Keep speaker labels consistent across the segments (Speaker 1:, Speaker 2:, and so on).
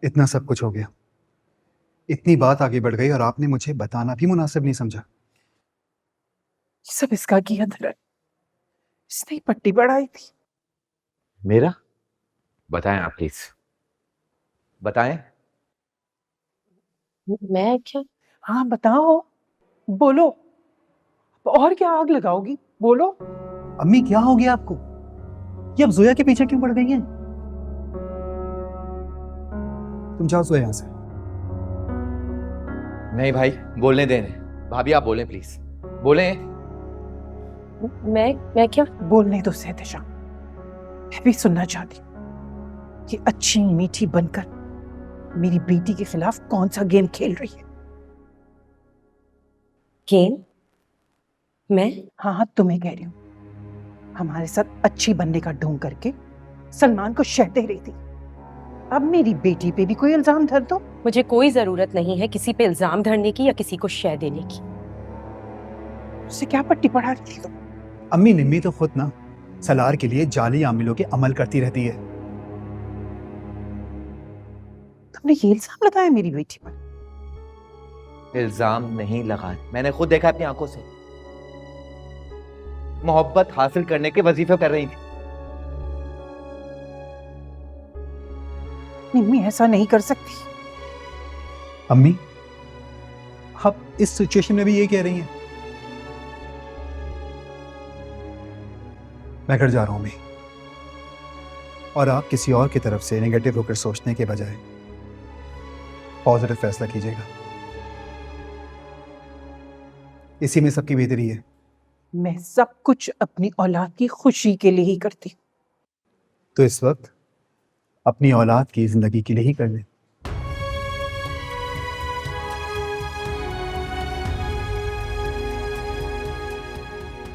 Speaker 1: इतना सब कुछ हो गया, इतनी बात आगे बढ़ गई और आपने मुझे बताना भी मुनासिब नहीं समझा।
Speaker 2: सब इसका किया धरन, इसने ही पट्टी बढ़ाई थी।
Speaker 3: मेरा? बताएं आप प्लीज, बताएं।
Speaker 4: मैं क्या?
Speaker 2: हाँ बताओ, बोलो। और क्या आग लगाओगी, बोलो।
Speaker 1: अम्मी क्या हो गया आपको? ये अब जोया के पीछे क्यों पड़ गई हैं? तुम जाओ जोया यहां से।
Speaker 3: नहीं भाई, बोलने दें। भाभी आप बोलें प्लीज, बोलें।
Speaker 4: मैं क्या?
Speaker 2: बोलने दो सहतेशा, मैं भी सुनना चाहती हूँ। ये अच्छी मीठी बनकर मेरी बेटी के खिलाफ कौन सा गेम खेल रही है?
Speaker 4: गेम? मैं?
Speaker 2: हाँ, तुम्हें कह रही हूँ। हमारे साथ अच्छी बनने का ढोंग करके सलमान को शह दे रही थी। अब मेरी बेटी पे भी कोई इल्जाम धर दो।
Speaker 4: मुझे कोई जरूरत नहीं है किसी पे इल्जाम धरने की या किसी को शह देने की।
Speaker 2: उससे क्या पट्टी पढ़ा रही थी तुम?
Speaker 1: अम्मी निम्मी तो खुद ना सलार के लिए जाली आमिलों के अमल करती रहती है।
Speaker 2: तुमने ये इल्जाम लगाया मेरी बेटी पर?
Speaker 3: इल्जाम नहीं लगाए, मैंने खुद देखा अपनी आंखों से। मोहब्बत हासिल करने के वजीफे कर रही थी।
Speaker 2: निम्मी ऐसा नहीं कर सकती।
Speaker 1: अम्मी आप इस सिचुएशन में भी ये कह रही हैं? मैं घर जा रहा हूं अम्मी, और आप किसी और की तरफ से नेगेटिव होकर सोचने के बजाय पॉजिटिव फैसला कीजिएगा। इसी में सबकी बेहतरी है।
Speaker 2: मैं सब कुछ अपनी औलाद की खुशी के लिए ही करती हूँ।
Speaker 1: तो इस वक्त अपनी औलाद की जिंदगी के लिए ही कर लें।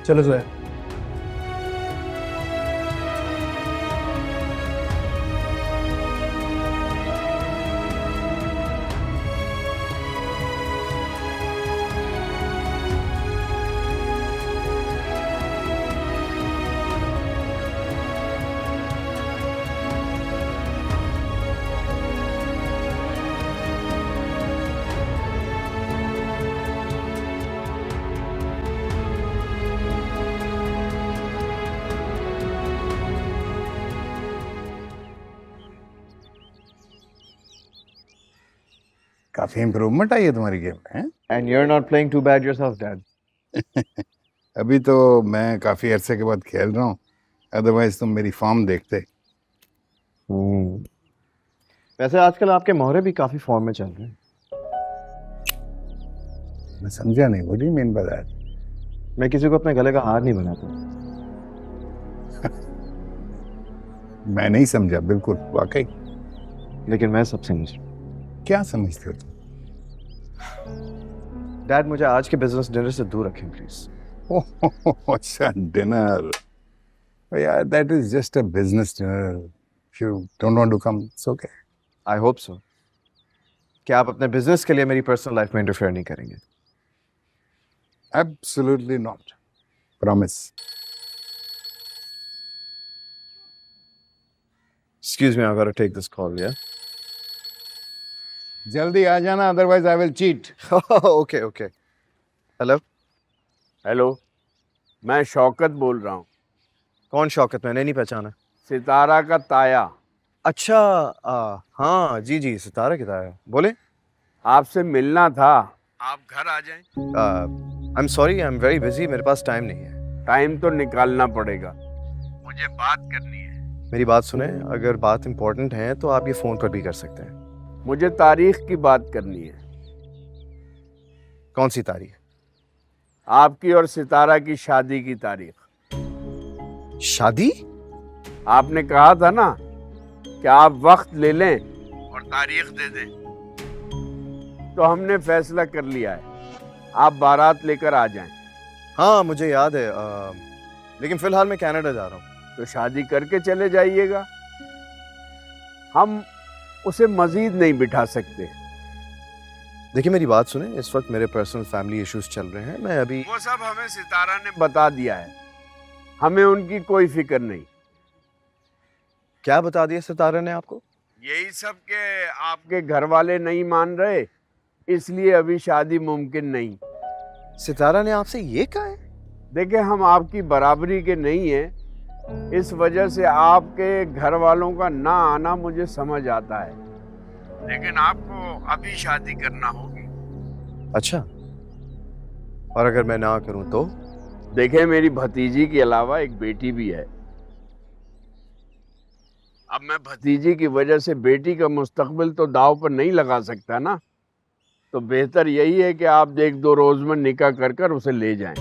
Speaker 1: चलो जोया।
Speaker 5: काफी इम्प्रूवमेंट आई है तुम्हारी गेम में।
Speaker 6: And you're not playing too bad yourself, Dad.
Speaker 5: अभी तो मैं काफी अरसे के बाद खेल रहा हूँ, अदरवाइज तुम मेरी फॉर्म देखते।
Speaker 6: वैसे आजकल आपके मोहरे भी काफी फॉर्म में चल रहे हैं।
Speaker 5: मैं समझा नहीं, what do you mean by that?
Speaker 6: मैं किसी को अपने गले का हार नहीं बनाता।
Speaker 5: मैं नहीं समझा बिल्कुल, वाकई।
Speaker 6: लेकिन मैं सब समझ रहा हूँ।
Speaker 5: क्या समझते हो तुम?
Speaker 6: डैड, मुझे आज के बिजनेस डिनर से दूर रखें प्लीज।
Speaker 5: अच्छा, डिनर यार, that is just a business dinner. If you don't want to come, it's okay.
Speaker 6: I hope so. क्या आप अपने बिजनेस के लिए मेरी पर्सनल लाइफ में इंटरफेयर नहीं करेंगे?
Speaker 5: Absolutely not, promise.
Speaker 6: Excuse me, I've got to take this call, yeah?
Speaker 5: जल्दी आ जाना, otherwise I will cheat.
Speaker 6: Okay, okay. Hello.
Speaker 7: Hello, मैं शौकत बोल रहा हूँ।
Speaker 6: कौन शौकत? मैंने नहीं पहचाना।
Speaker 7: सितारा का ताया।
Speaker 6: अच्छा, हाँ जी जी, सितारा की ताया। बोले।
Speaker 7: आपसे मिलना था, आप घर आ जाएं।
Speaker 6: I am sorry, I am very busy, मेरे पास टाइम नहीं है।
Speaker 7: टाइम तो निकालना पड़ेगा, मुझे बात करनी है।
Speaker 6: मेरी बात सुने, अगर बात इंपॉर्टेंट है तो आप ये फोन पर भी कर सकते हैं।
Speaker 7: मुझे तारीख की बात करनी है।
Speaker 6: कौन सी तारीख?
Speaker 7: आपकी और सितारा की शादी की तारीख।
Speaker 6: शादी?
Speaker 7: आपने कहा था ना कि आप वक्त ले लें और तारीख दे दें, तो हमने फैसला कर लिया है, आप बारात लेकर आ जाएं।
Speaker 6: हाँ मुझे याद है, लेकिन फिलहाल मैं कनाडा जा रहा हूँ।
Speaker 7: तो शादी करके चले जाइएगा, हम उसे मजीद नहीं बिठा सकते।
Speaker 6: देखिए मेरी बात सुने, इस वक्त मेरे पर्सनल फैमिली इश्यूज चल रहे हैं, मैं अभी।
Speaker 7: वो सब हमें सितारा ने बता दिया है, हमें उनकी कोई फिक्र नहीं।
Speaker 6: क्या बता दिया सितारा ने आपको?
Speaker 7: यही सब के आपके घर वाले नहीं मान रहे, इसलिए अभी शादी मुमकिन नहीं।
Speaker 6: सितारा ने आपसे ये कहा है?
Speaker 7: देखिए, हम आपकी बराबरी के नहीं हैं, इस वजह से आपके घर वालों का ना आना मुझे समझ आता है, लेकिन आपको अभी शादी करना होगी।
Speaker 6: अच्छा, और अगर मैं ना करूं तो?
Speaker 7: देखे, मेरी भतीजी के अलावा एक बेटी भी है। अब मैं भतीजी की वजह से बेटी का मुस्तकबिल तो दाव पर नहीं लगा सकता ना, तो बेहतर यही है कि आप 1-2 रोज में निकाह कर कर उसे ले जाएं।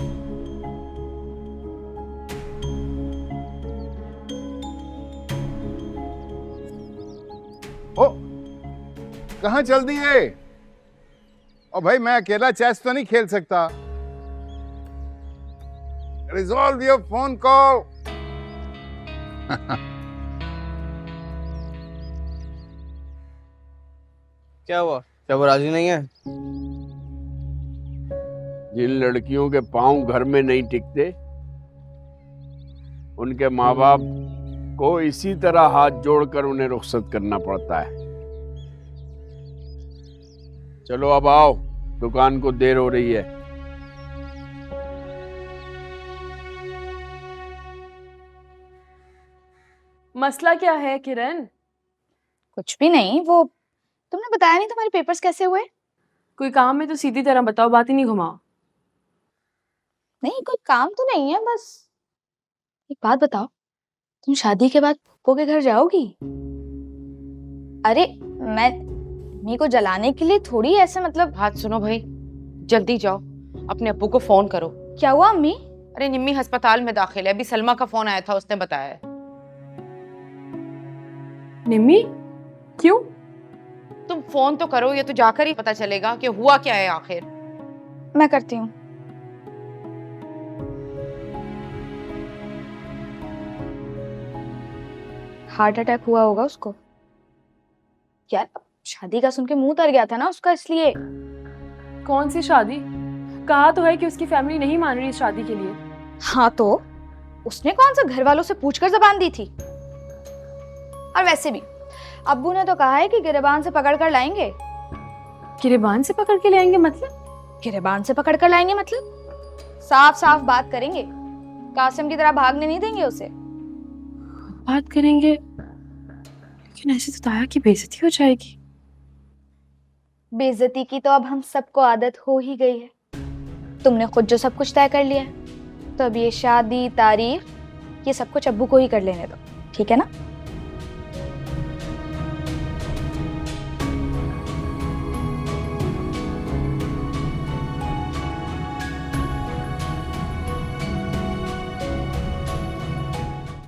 Speaker 5: ओ, कहाँ चल दिए? और भाई, मैं अकेला चेस तो नहीं खेल सकता। Resolve your phone call.
Speaker 6: क्या हुआ? क्या वो राजी नहीं है?
Speaker 7: जिन लड़कियों के पांव घर में नहीं टिकते, उनके माँ बाप को इसी तरह हाथ जोड़कर उन्हें रुखसत करना पड़ता है। चलो अब आओ, दुकान को देर हो रही है।
Speaker 8: मसला क्या है किरण?
Speaker 9: कुछ भी नहीं। वो तुमने बताया नहीं तुम्हारे पेपर्स कैसे हुए?
Speaker 8: कोई काम है तो सीधी तरह बताओ, बात ही नहीं घुमाओ।
Speaker 9: नहीं, कोई काम तो नहीं है, बस एक बात बताओ, तुम शादी के बाद फूफो के घर जाओगी? अरे मैं मम्मी को जलाने के लिए थोड़ी, ऐसे मतलब।
Speaker 4: बात सुनो भाई, जल्दी जाओ, अपने अब्बू को फोन करो।
Speaker 9: क्या हुआ अम्मी?
Speaker 4: अरे निम्मी अस्पताल में दाखिल है, अभी सलमा का फोन आया था, उसने बताया है।
Speaker 8: निम्मी? क्यों?
Speaker 4: तुम फोन तो करो, ये तो जाकर ही पता चलेगा कि हुआ क्या है आखिर।
Speaker 9: मैं करती हूँ। हार्ट अटैक हुआ होगा उसको। यार, शादी का सुन के मुंह तर गया था ना उसका, इसलिए।
Speaker 8: कौन सी शादी? कहा तो है कि उसकी फैमिली नहीं मान रही इस शादी के लिए।
Speaker 9: हाँ तो उसने कौन सा घर वालों से पूछकर जबान दी थी? और वैसे भी अब्बू ने तो कहा है कि गिरेबान से पकड़ कर लाएंगे।
Speaker 8: गिरेबान से पकड़ के ले आएंगे मतलब?
Speaker 9: गिरेबान से पकड़ कर लाएंगे मतलब साफ साफ बात करेंगे, कासिम की तरह भागने नहीं देंगे उसे।
Speaker 8: बात करेंगे, लेकिन ऐसे तो ताया की बेइज्जती हो जाएगी।
Speaker 9: बेइज्जती की तो अब हम सबको आदत हो ही गई है। तुमने खुद जो सब कुछ तय कर लिया है, तो अब ये शादी, तारीख, ये सब कुछ अब्बू को ही कर लेने दो, ठीक है ना?